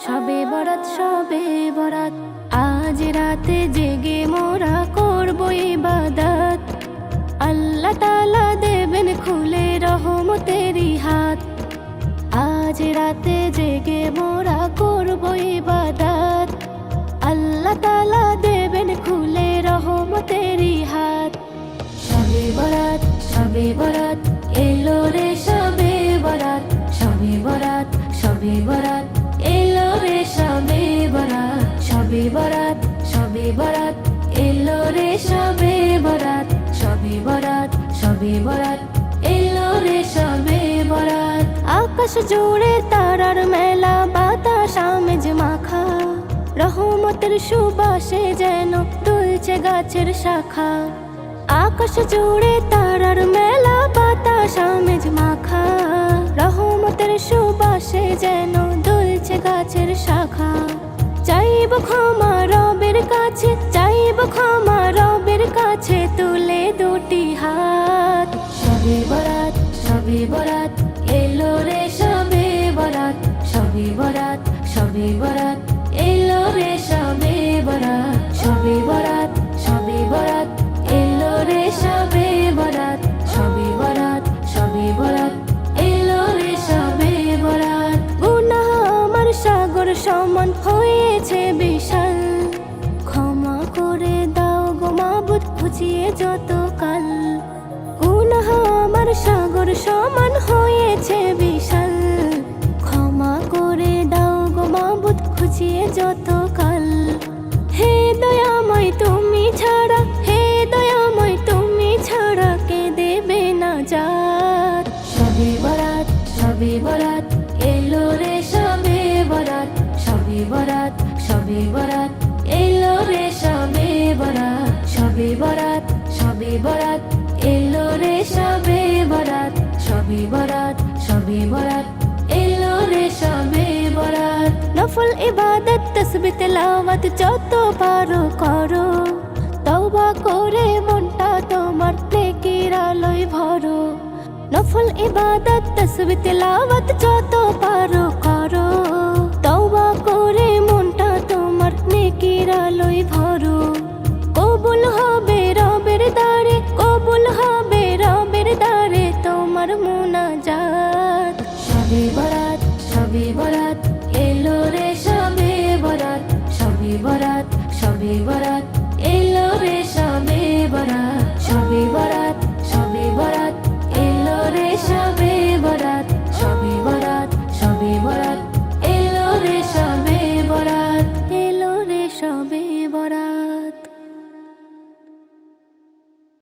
শবে বরাত শবে বরাত, আজ রাতে জেগে মোরা করব ইবাদত। আল্লাহ তাআলা দেবেন খুলে রহমতেরই হাত। আজ রাতে জেগে মোরা করব ইবাদত। আল্লাহ তাআলা দেবেন খুলে রহমতেরই হাত। শবে বরাত শবে বরাত, এলো রে শবে বরাত। শবে বরাত শবে বরাত, এলো রে শবে বরাত। শবে বরাত শবে বরাত, এলো রে শবে বরাত। শবে বরাত শবে বরাত, এলো রে শবে বরাত। আকাশ জুড়ে তারার মেলা, বাতাস আমেজ মাখা। রহমতের সুবাসে যেন দুলছে গাছের শাখা। আকাশ জুড়ে তারার মেলা, বাতাস আমেজ মাখা। রহমতের সুবাসে যেন দুলছে গাছের শাখা। চাইব ক্ষমা রবের কাছে, চাইব ক্ষমা রবের কাছে, তুলে দুটি হাত। শবে বরাত শবে বরাত, এলো রে শবে বরাত। শবে বরাত শবে বরাত, এলো রে শবে বরাত। শবে বরাত শবে বরাত, এলো রে শবে বরাত। শবে বরাত শবে বরাত, এলো রে শবে বরাত। গুনাহ আমার সাগর সমান হয়েছে বিশাল, ক্ষমা করে দাও গো মাবুদ ঘুচিয়ে যত কাল। গুনাহ আমার সাগর সমান হয়েছে বিশাল, ক্ষমা করে দাও গো মাবুদ ঘুচিয়ে যত কাল। হে দয়াময় তুমি ছাড়া, হে দয়াময় তুমি ছাড়া, কে দেবে নাজাত। শবে বরাত শবে বরাত, এলো রে শবে বরাত। শবে বরাত শবে বরাত, এলো রে শবে বরাত। শবে বরাত শবে বরাত, এলো রে শবে বরাত। শবে বরাত শবে বরাত, এলো রে শবে বরাত। নফল ইবাদত তাসবিহ তেলাওয়াত যত পারো করো, তওবা করে মনটা তোমার নেকির আলোয় ভরো। নফল ইবাদত তাসবিহ তেলাওয়াত যত পারো করো, তওবা করে মনটা তোমার নেকির আলোয় ভরো। কবুল হবে রবের দ্বারে, কবুল হবে রবের দ্বারে তোমার মুনাজাত। শবে বরাত শবে বরাত, এলো রে শবে বরাত। শবে বরাত শবে বরাত,